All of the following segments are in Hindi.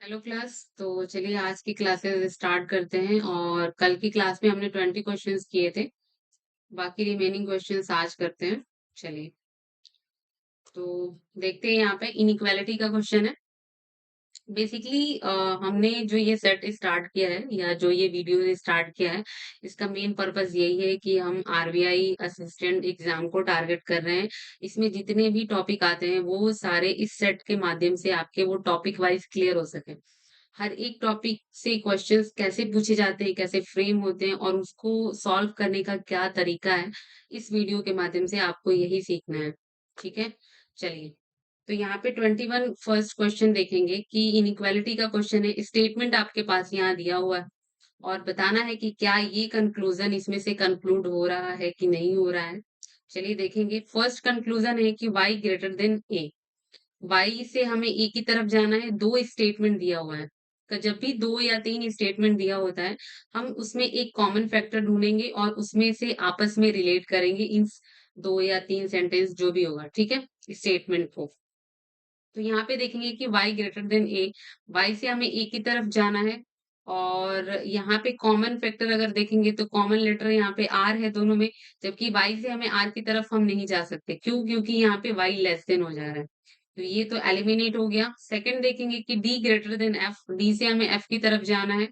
Hello class. तो चलिए आज की क्लासेस स्टार्ट करते हैं और कल की क्लास में हमने 20 क्वेश्चंस किए थे। बाकी रिमेनिंग क्वेश्चंस आज करते हैं। चलिए तो देखते हैं, यहाँ पे इनइक्वालिटी का क्वेश्चन है। बेसिकली हमने जो ये सेट स्टार्ट किया है या जो ये वीडियो स्टार्ट किया है, इसका मेन पर्पस यही है कि हम आरबीआई असिस्टेंट एग्जाम को टारगेट कर रहे हैं। इसमें जितने भी टॉपिक आते हैं वो सारे इस सेट के माध्यम से आपके वो टॉपिक वाइज क्लियर हो सके। हर एक टॉपिक से क्वेश्चंस कैसे पूछे जाते हैं, कैसे फ्रेम होते हैं और उसको सॉल्व करने का क्या तरीका है, इस वीडियो के माध्यम से आपको यही सीखना है। ठीक है, चलिए। तो यहाँ पे 21 फर्स्ट क्वेश्चन देखेंगे कि इनइक्वालिटी का क्वेश्चन है। स्टेटमेंट आपके पास यहाँ दिया हुआ है और बताना है कि क्या ये कंक्लूजन इसमें से कंक्लूड हो रहा है कि नहीं हो रहा है। चलिए देखेंगे। फर्स्ट कंक्लूजन है कि y greater than a। Y से हमें ए की तरफ जाना है। दो स्टेटमेंट दिया हुआ है। तो जब भी दो या तीन स्टेटमेंट दिया होता है, हम उसमें एक कॉमन फैक्टर ढूंढेंगे और उसमें से आपस में रिलेट करेंगे इन दो या तीन सेंटेंस जो भी होगा, ठीक है, स्टेटमेंट को। तो यहाँ पे देखेंगे कि y ग्रेटर देन ए। y से हमें ए की तरफ जाना है और यहाँ पे कॉमन फैक्टर अगर देखेंगे तो कॉमन लेटर यहाँ पे r है दोनों में। जबकि y से हमें r की तरफ हम नहीं जा सकते। क्यों? क्योंकि यहाँ पे y लेस देन हो जा रहा है। तो ये तो एलिमिनेट हो गया। सेकंड देखेंगे कि d greater than f। d से हमें f की तरफ जाना है।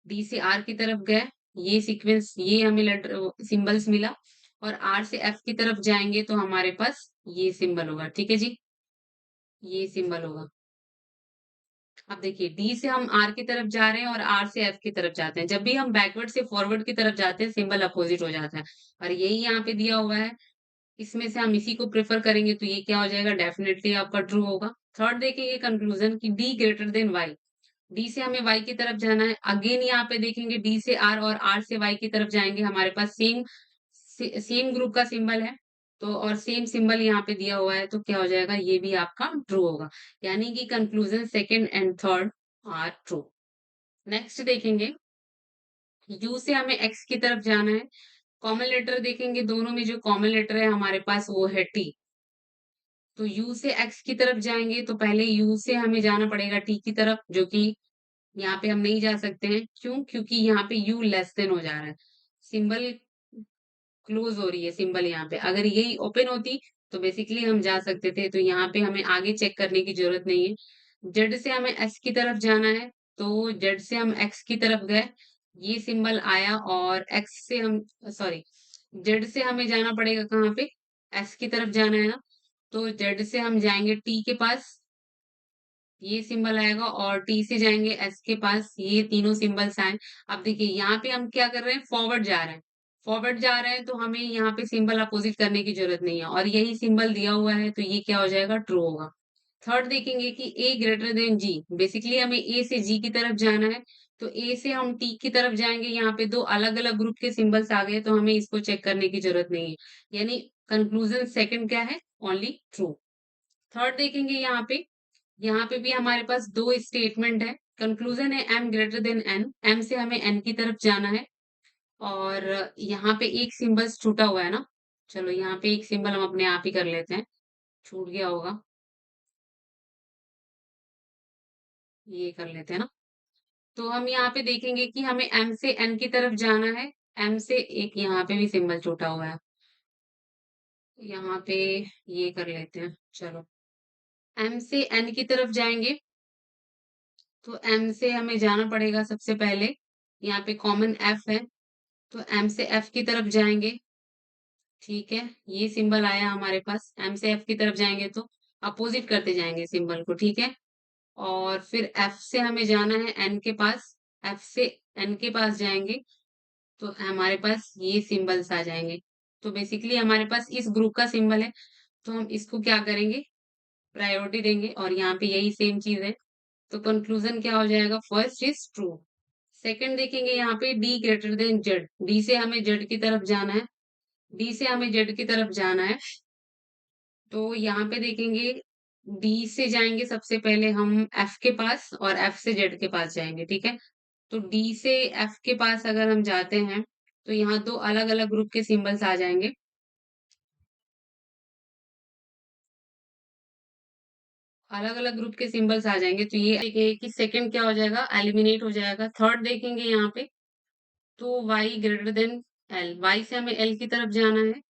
d से r की तरफ गए। ये सीक्वेंस, ये हमें लेटर सिंबल्स मिला। और r से f की तरफ जाएंगे तो हमारे पास ये सिंबल होगा। ठीक है जी, ये सिंबल होगा। अब देखिए, डी से हम आर की तरफ जा रहे हैं और आर से एफ की तरफ जाते हैं। जब भी हम बैकवर्ड से फॉरवर्ड की तरफ जाते हैं, सिंबल अपोजिट हो जाता है। और यही यहाँ पे दिया हुआ है। इसमें से हम इसी को प्रेफर करेंगे तो ये क्या हो जाएगा? डेफिनेटली आपका ट्रू होगा। थर्ड देखेंगे कंक्लूजन की D greater than Y. D से हमें वाई की तरफ जाना है। अगेन यहाँ पे देखेंगे डी से आर और आर से वाई की तरफ जाएंगे। हमारे पास सेम सेम ग्रुप का सिंबल है। तो और सेम सिंबल यहाँ पे दिया हुआ है तो क्या हो जाएगा? ये भी आपका ट्रू होगा। यानी कि conclusion second and third are true. Next देखेंगे, यू से हमें एक्स की तरफ जाना है। कॉमन लेटर देखेंगे, दोनों में जो कॉमन लेटर है हमारे पास वो है टी। तो यू से एक्स की तरफ जाएंगे तो पहले यू से हमें जाना पड़ेगा टी की तरफ, जो कि यहाँ पे हम नहीं जा सकते हैं। क्यों? क्योंकि यहाँ पे यू लेस देन हो जा रहा है। सिंबल क्लोज हो रही है सिंबल यहाँ पे। अगर यही ओपन होती तो बेसिकली हम जा सकते थे। तो यहाँ पे हमें आगे चेक करने की जरूरत नहीं है। जेड से हमें एस की तरफ जाना है। तो जेड से हम एक्स की तरफ गए, ये सिंबल आया। और एक्स से हम, सॉरी, जेड से हमें जाना पड़ेगा कहाँ पे? एस की तरफ जाना है ना। तो जेड से हम जाएंगे टी के पास, ये सिंबल आएगा। और टी से जाएंगे एस के पास, ये तीनों सिंबल्स आए। अब देखिए यहाँ पे हम क्या कर रहे हैं? फॉरवर्ड जा रहे हैं। फॉरवर्ड जा रहे हैं तो हमें यहाँ पे सिंबल अपोजिट करने की जरूरत नहीं है और यही सिंबल दिया हुआ है तो ये क्या हो जाएगा? ट्रू होगा। थर्ड देखेंगे कि ए ग्रेटर देन जी। बेसिकली हमें ए से जी की तरफ जाना है। तो ए से हम टी की तरफ जाएंगे। यहाँ पे दो अलग अलग ग्रुप के सिंबल्स आ गए तो हमें इसको चेक करने की जरूरत नहीं है। यानी कंक्लूजन सेकंड क्या है? Only true. थर्ड देखेंगे यहाँ पे भी हमारे पास दो स्टेटमेंट है। कंक्लूजन है M greater than N. M से हमें एन की तरफ जाना है। और यहाँ पे एक सिंबल छूटा हुआ है ना। चलो यहाँ पे एक सिंबल हम अपने आप ही कर लेते हैं, छूट गया होगा, ये कर लेते हैं ना। तो हम यहाँ पे देखेंगे कि हमें एम से एन की तरफ जाना है। एम से एक यहाँ पे भी सिंबल छूटा हुआ है, यहाँ पे ये कर लेते हैं। चलो, एम से एन की तरफ जाएंगे तो एम से हमें जाना पड़ेगा सबसे पहले। यहाँ पे कॉमन एफ है तो एम से एफ की तरफ जाएंगे। ठीक है, ये सिंबल आया हमारे पास। एम से एफ की तरफ जाएंगे तो अपोजिट करते जाएंगे सिंबल को, ठीक है। और फिर एफ से हमें जाना है एन के पास। एफ से एन के पास जाएंगे तो हमारे पास ये सिंबल्स आ जाएंगे। तो बेसिकली हमारे पास इस ग्रुप का सिंबल है तो हम इसको क्या करेंगे? प्रायोरिटी देंगे। और यहाँ पे यही सेम चीज है तो कंक्लूजन क्या हो जाएगा? First is true. सेकंड देखेंगे यहाँ पे D greater then Z. D से हमें जेड की तरफ जाना है। डी से हमें जेड की तरफ जाना है। तो यहाँ पे देखेंगे, डी से जाएंगे सबसे पहले हम एफ के पास और एफ से जेड के पास जाएंगे, ठीक है। तो डी से एफ के पास अगर हम जाते हैं तो यहाँ दो अलग अलग ग्रुप के सिंबल्स आ जाएंगे। अलग अलग ग्रुप के सिंबल्स आ जाएंगे, तो ये देखेंगे कि सेकंड क्या हो जाएगा, एलिमिनेट हो जाएगा। थर्ड देखेंगे यहाँ पे, तो Y greater than L, Y से हमें एल की तरफ जाना है,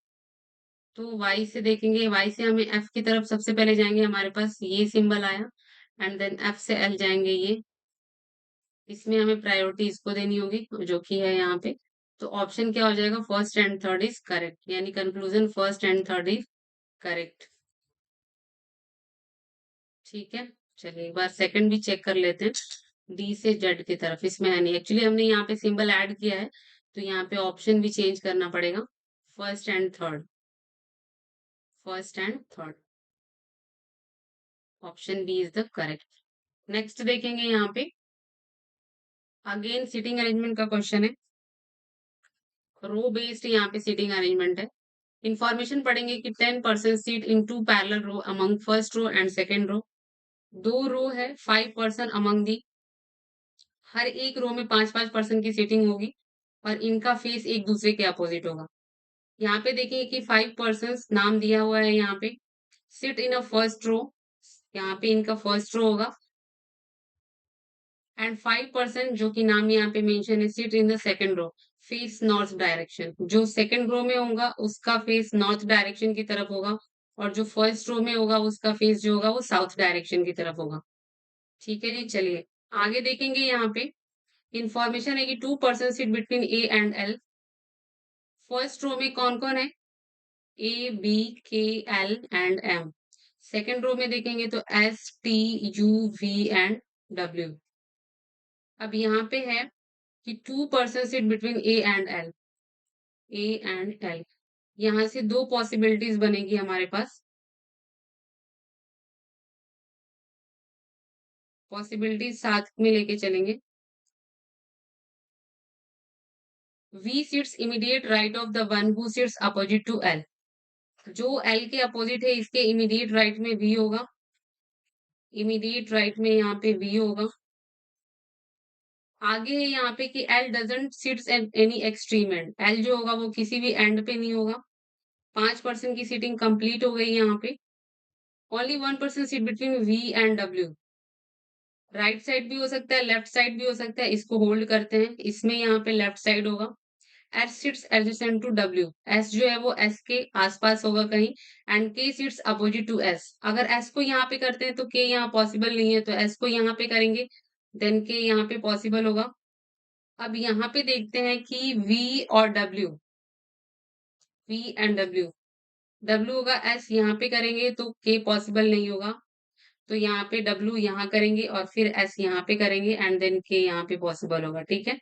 तो वाई से देखेंगे, वाई से हमें एफ की तरफ सबसे पहले जाएंगे, हमारे पास ये सिंबल आया, एंड देन एफ से एल जाएंगे ये, इसमें हमें प्रायोरिटी इसको देनी होगी जो कि है यहाँ पे। तो ऑप्शन क्या हो जाएगा, first and third is correct, यानी conclusion first and third is correct. ठीक है, चलिए एक बार सेकंड भी चेक कर लेते हैं। डी से जेड की तरफ इसमें है नहीं, एक्चुअली हमने यहाँ पे सिंबल ऐड किया है, तो यहाँ पे ऑप्शन भी चेंज करना पड़ेगा, first and third, first and third, option B is the correct. Next देखेंगे यहाँ पे, अगेन सीटिंग अरेंजमेंट का क्वेश्चन है, रो बेस्ड यहाँ पे सीटिंग अरेंजमेंट है। इंफॉर्मेशन पढ़ेंगे कि 10% seat in two parallel row among first row and second row, दो रो है, 5% अमंग दी, हर एक रो में 5-5% की सीटिंग होगी और इनका फेस एक दूसरे के अपोजिट होगा। यहाँ पे देखिए कि 5% नाम दिया हुआ है यहाँ पे, sit in a first row, यहाँ पे इनका फर्स्ट रो होगा, एंड 5% जो कि नाम यहाँ पे मेंशन है, sit in the second row, face north direction, जो सेकंड रो में होगा उसका फेस नॉर्थ डायरेक्शन की तरफ होगा, और जो फर्स्ट रो में होगा उसका फेस जो होगा वो साउथ डायरेक्शन की तरफ होगा। ठीक है जी, चलिए आगे देखेंगे। यहाँ पे इंफॉर्मेशन है कि 2% seat between A and L, first row में कौन कौन है, A B K L and M, second row में देखेंगे तो S T U V and W. अब यहाँ पे है कि 2% seat between A and L, A and L, यहाँ से दो पॉसिबिलिटीज बनेगी हमारे पास, पॉसिबिलिटीज साथ में लेके चलेंगे। V sits immediate right of the one who sits opposite to L, जो एल के अपोजिट है इसके इमीडिएट राइट में वी होगा, इमीडिएट राइट में यहाँ पे वी होगा। आगे है यहाँ पे कि L doesn't seats at any extreme and, L जो होगा वो किसी भी एंड पे नहीं होगा, 5% की सीटिंग कंप्लीट हो गई यहाँ पे। Only 1% seat between V and W, right side भी हो सकता है, लेफ्ट साइड भी हो सकता है, इसको होल्ड करते हैं, इसमें यहाँ पे लेफ्ट साइड होगा। S sits adjacent to W, S जो है वो एस के आसपास होगा कहीं, एंड के सिट्स अपोजिट टू एस, अगर एस को यहाँ पे करते हैं तो के यहाँ पॉसिबल नहीं है, तो एस को यहाँ पे करेंगे देन के यहाँ पे पॉसिबल होगा। अब यहाँ पे देखते हैं कि वी और W, V and W, W होगा एस यहाँ पे करेंगे तो के पॉसिबल नहीं होगा, तो यहाँ पे डब्ल्यू यहाँ करेंगे और फिर एस यहाँ पे करेंगे एंड देन के यहाँ पे पॉसिबल होगा। ठीक है,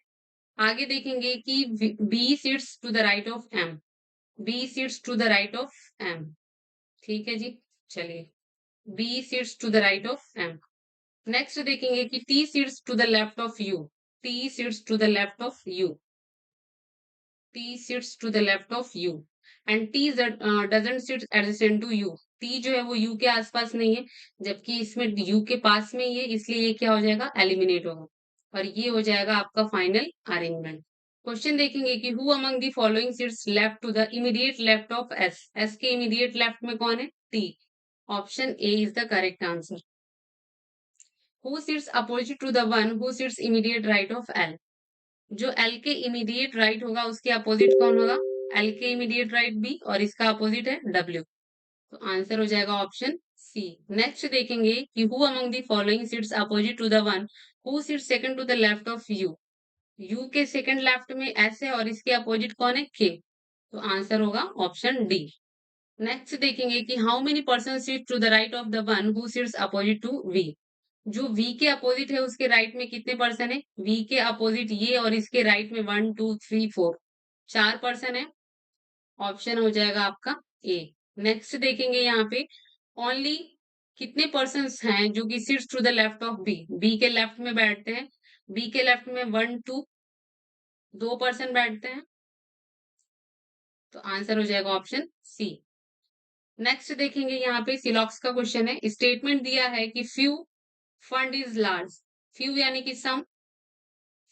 आगे देखेंगे कि B sits to the right of M, B sits to the right of M. ठीक है जी, चलिए B sits to the right of M. Next देखेंगे कि T sits to the left of U, T sits to the left of U, T sits to the left of U, and T doesn't sit adjacent to U, T जो है वो यू के आसपास नहीं है, जबकि इसमें यू के पास में ही है, इसलिए ये क्या हो जाएगा, एलिमिनेट होगा, और ये हो जाएगा आपका फाइनल अरेंजमेंट। क्वेश्चन देखेंगे कि who among the following sits left to the immediate left of S, S के इमीडिएट लेफ्ट में कौन है, T, option A is the correct answer. Who sits opposite to the one who sits immediate right of L, जो एल के इमीडिएट राइट होगा उसके अपोजिट कौन होगा, एल के इमीडिएट राइट बी, और इसका अपोजिट है डब्ल्यू, तो आंसर हो जाएगा ऑप्शन सी। नेक्स्ट देखेंगे कि who among the following sits opposite to the one who sits second to the left of U, U के सेकंड लेफ्ट में एस है और इसके अपोजिट कौन है, के, तो आंसर होगा ऑप्शन डी। नेक्स्ट देखेंगे कि how many person sit to the right of the one who sits opposite to V, जो V के अपोजिट है उसके राइट में कितने पर्सन है, V के अपोजिट ये और इसके राइट में 1 2 3 4, 4 पर्सन है, ऑप्शन हो जाएगा आपका ए। नेक्स्ट देखेंगे यहाँ पे ओनली कितने पर्सन हैं जो कि sits to the left of B, B के लेफ्ट में बैठते हैं, बी के लेफ्ट में 1 2 दो पर्सन बैठते हैं, तो आंसर हो जाएगा ऑप्शन सी। नेक्स्ट देखेंगे यहाँ पे सिलॉक्स का क्वेश्चन है, स्टेटमेंट दिया है कि few fund is large, few यानी कि सम,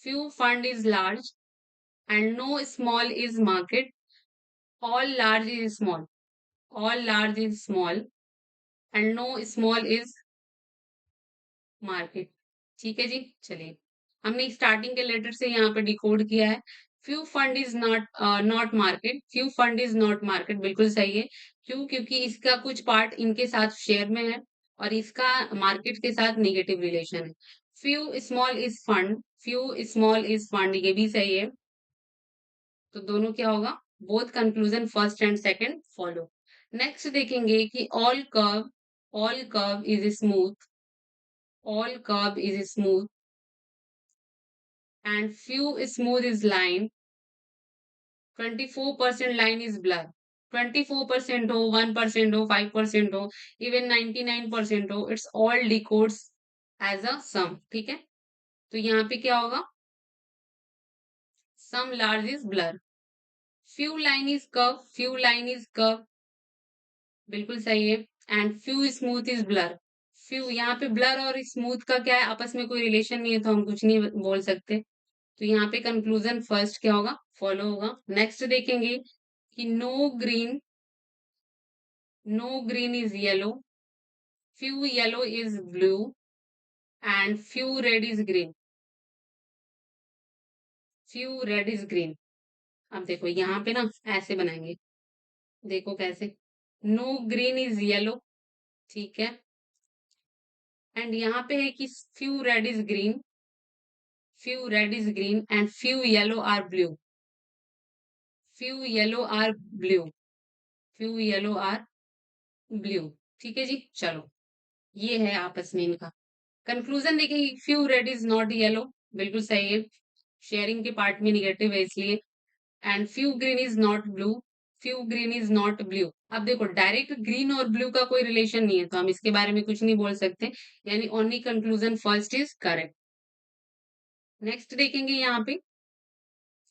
few fund is large and no small is market, all large is small, all large is small and no small is market. ठीक है जी, चलिए। हमने स्टार्टिंग के लेटर से यहाँ पे डिकोड किया है। Few fund is not not market, few fund is not market, बिल्कुल सही है। क्यों? क्योंकि इसका कुछ पार्ट इनके साथ शेयर में है और इसका मार्केट के साथ नेगेटिव रिलेशन है। Few small is fund, few small is fund, ये भी सही है। तो दोनों क्या होगा? Both conclusion first and second follow. Next देखेंगे कि all curve is smooth, all curve is smooth and few smooth is line, 24% line is blur। 24% हो, 1% हो, 5% हो, even 99% हो, it's all decodes as a sum। ठीक है, तो यहाँ पे क्या होगा? Sum large is blur। few line is curve, few line is curve, बिल्कुल सही है। And few smooth is blur। few यहाँ पे blur और smooth का क्या है? आपस में कोई रिलेशन नहीं है तो हम कुछ नहीं बोल सकते। तो यहाँ पे कंक्लूजन फर्स्ट क्या होगा? फॉलो होगा। नेक्स्ट देखेंगे कि no green is yellow, few yellow is blue and few red is green, few red is green. अब देखो यहाँ पे ना ऐसे बनाएंगे, देखो कैसे। नो ग्रीन इज येलो, ठीक है, एंड यहाँ पे है कि few red is green, few red is green and few yellow are blue, few yellow are blue, few yellow are blue. ठीक है जी, चलो, ये है आपस में इनका कंक्लूजन। देखिए, few red is not yellow, बिल्कुल सही है, शेयरिंग के पार्ट में निगेटिव है इसलिए। And few green is not blue, few green is not blue. अब देखो डायरेक्ट ग्रीन और ब्लू का कोई रिलेशन नहीं है तो हम इसके बारे में कुछ नहीं बोल सकते, यानी only conclusion first is correct. Next देखेंगे यहाँ पे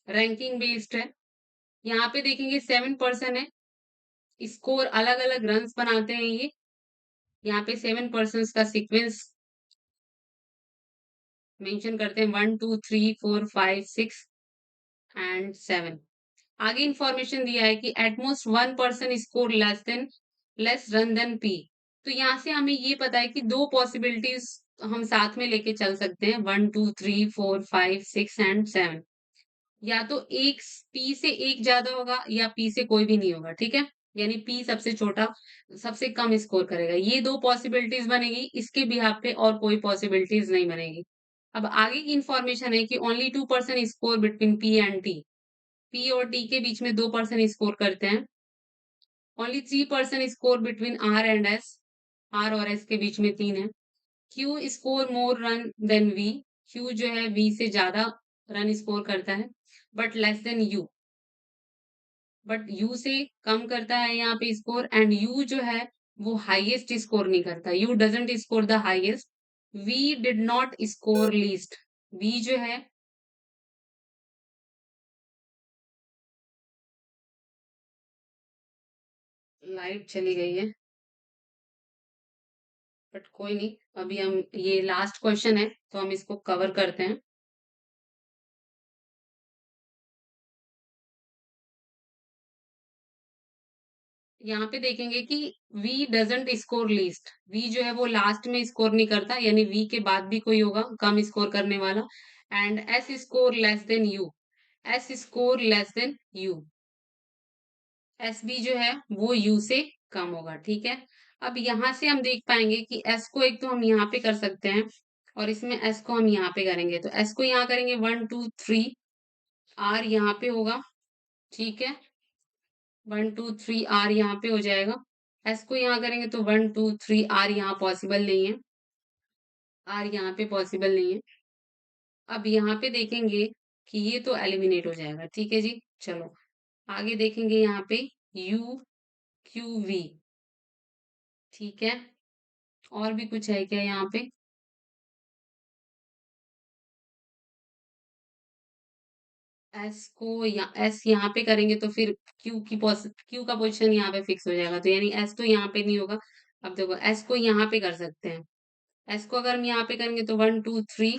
रैंकिंग बेस्ड है। यहाँ पे देखेंगे 7 पर्सन है, स्कोर अलग अलग रन बनाते हैं ये। यहाँ पे 7 पर्सन का सीक्वेंस मेंशन करते हैं, 1 2 3 4 5 6 एंड 7। आगे इंफॉर्मेशन दिया है कि utmost 1 person score less run than P. तो यहाँ से हमें ये पता है कि दो पॉसिबिलिटीज हम साथ में लेके चल सकते हैं, 1 2 3 4 5 6 एंड 7। या तो एक पी से एक ज्यादा होगा या पी से कोई भी नहीं होगा, ठीक है, यानी पी सबसे छोटा सबसे कम स्कोर करेगा। ये दो पॉसिबिलिटीज बनेगी, इसके बिहाफ पे और कोई पॉसिबिलिटीज नहीं बनेगी। अब आगे की इंफॉर्मेशन है कि only 2 person score between P and T, P और टी के बीच में 2 पर्सन स्कोर करते हैं। Only 3 person score between R and S, R और एस के बीच में 3 है। Q score more run than V, Q जो है वी से ज्यादा रन स्कोर करता है, but less than U, but U से कम करता है यहाँ पे स्कोर। एंड यू जो है वो हाईएस्ट स्कोर नहीं करता, U doesn't score the highest. V did not score least, V जो है लाइट चली गई है, बट कोई नहीं, अभी हम ये लास्ट क्वेश्चन है तो हम इसको कवर करते हैं। यहाँ पे देखेंगे कि V doesn't score least, V जो है वो लास्ट में स्कोर नहीं करता, यानी वी के बाद भी कोई होगा कम स्कोर करने वाला। And S score less than U, S score less than U, S B जो है वो यू से कम होगा, ठीक है। अब यहाँ से हम देख पाएंगे कि एस को एक तो हम यहाँ पे कर सकते हैं और इसमें एस को हम यहाँ पे करेंगे, तो एस को यहाँ करेंगे 1 2 3, आर यहाँ पे होगा, ठीक है, 1 2 3 आर यहाँ पे हो जाएगा। एस को यहाँ करेंगे तो 1 2 3 आर यहाँ पॉसिबल नहीं है, आर यहाँ पे पॉसिबल नहीं है। अब यहाँ पे देखेंगे कि ये तो एलिमिनेट हो जाएगा, ठीक है जी, चलो आगे देखेंगे यहाँ पे यू क्यू वी, ठीक है। और भी कुछ है क्या यहाँ पे? एस को एस यहाँ पे करेंगे तो फिर क्यू का पोजीशन यहाँ पे फिक्स हो जाएगा, तो यानी एस तो यहाँ पे नहीं होगा। अब देखो एस को यहाँ पे कर सकते हैं, एस को अगर हम यहाँ पे करेंगे तो 1 2 3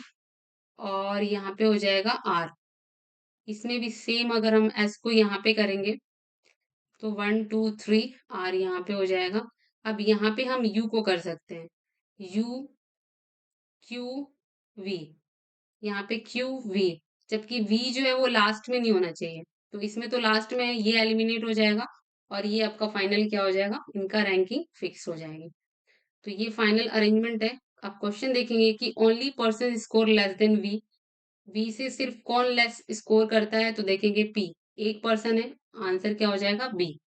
और यहाँ पे हो जाएगा आर। इसमें भी सेम अगर हम एस को यहाँ पे करेंगे तो 1 2 3 आर यहाँ पे हो जाएगा। अब यहाँ पे हम यू को कर सकते हैं, यू क्यू वी, यहाँ पे क्यू वी, जबकि वी जो है वो लास्ट में नहीं होना चाहिए। तो इसमें तो लास्ट में है, ये एलिमिनेट हो जाएगा और ये आपका फाइनल क्या हो जाएगा, इनका रैंकिंग फिक्स हो जाएगी। तो ये फाइनल अरेंजमेंट है। आप क्वेश्चन देखेंगे कि only person score less than V, V से सिर्फ कौन लेस स्कोर करता है, तो देखेंगे पी, एक पर्सन है, आंसर क्या हो जाएगा बी।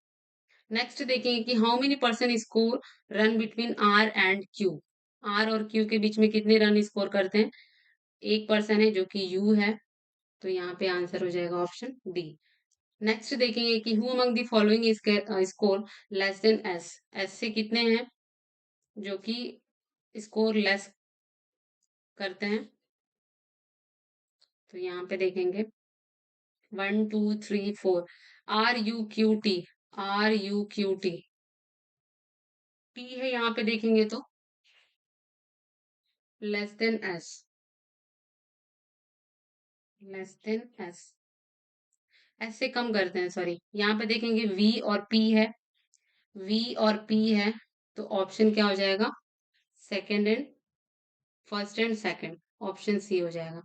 नेक्स्ट देखेंगे कि how many person score run between R and Q, R और क्यू के बीच में कितने रन स्कोर करते हैं, एक पर्सन है जो कि यू है, तो यहाँ पे आंसर हो जाएगा ऑप्शन डी। नेक्स्ट देखेंगे कि who among the following score less than S, S से कितने हैं जो कि स्कोर लेस करते हैं, तो यहाँ पे देखेंगे 1 2 3 4, R U Q T, R U Q T, T है यहाँ पे देखेंगे तो less than S, less than S, S से कम करते हैं, सॉरी, यहाँ पे देखेंगे वी और पी है, वी और पी है, तो ऑप्शन क्या हो जाएगा, second and first and second, option C हो जाएगा।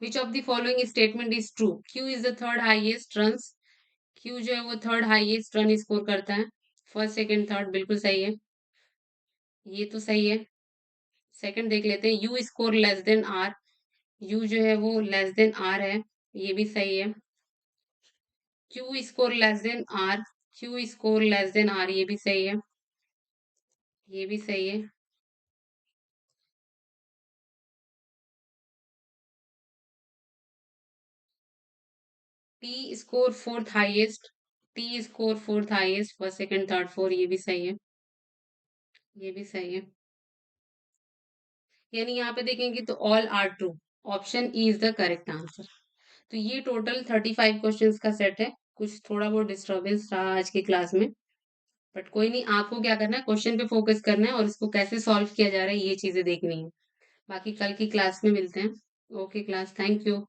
Which of the following statement is true, Q is the third highest runs, Q जो है वो थर्ड हाईएस्ट रन स्कोर करता है, फर्स्ट सेकंड थर्ड बिल्कुल सही है, ये तो सही है। सेकंड देख लेते हैं, U score less than R, U जो है वो लेस देन आर है, ये भी सही है। Q score less than R, Q score less than R, ये भी सही है, ये भी सही है। T score fourth highest, T score fourth highest, first second third four, ये भी सही है, ये भी सही है। यानी यहाँ पे देखेंगे तो all are true, option E is the correct answer. तो ये टोटल 35 क्वेश्चंस का सेट है। कुछ थोड़ा बहुत डिस्टरबेंस रहा आज की क्लास में, बट कोई नहीं, आपको क्या करना है, क्वेश्चन पे फोकस करना है और इसको कैसे सॉल्व किया जा रहा है ये चीजें देखनी है। बाकी कल की क्लास में मिलते हैं। Okay class, thank you.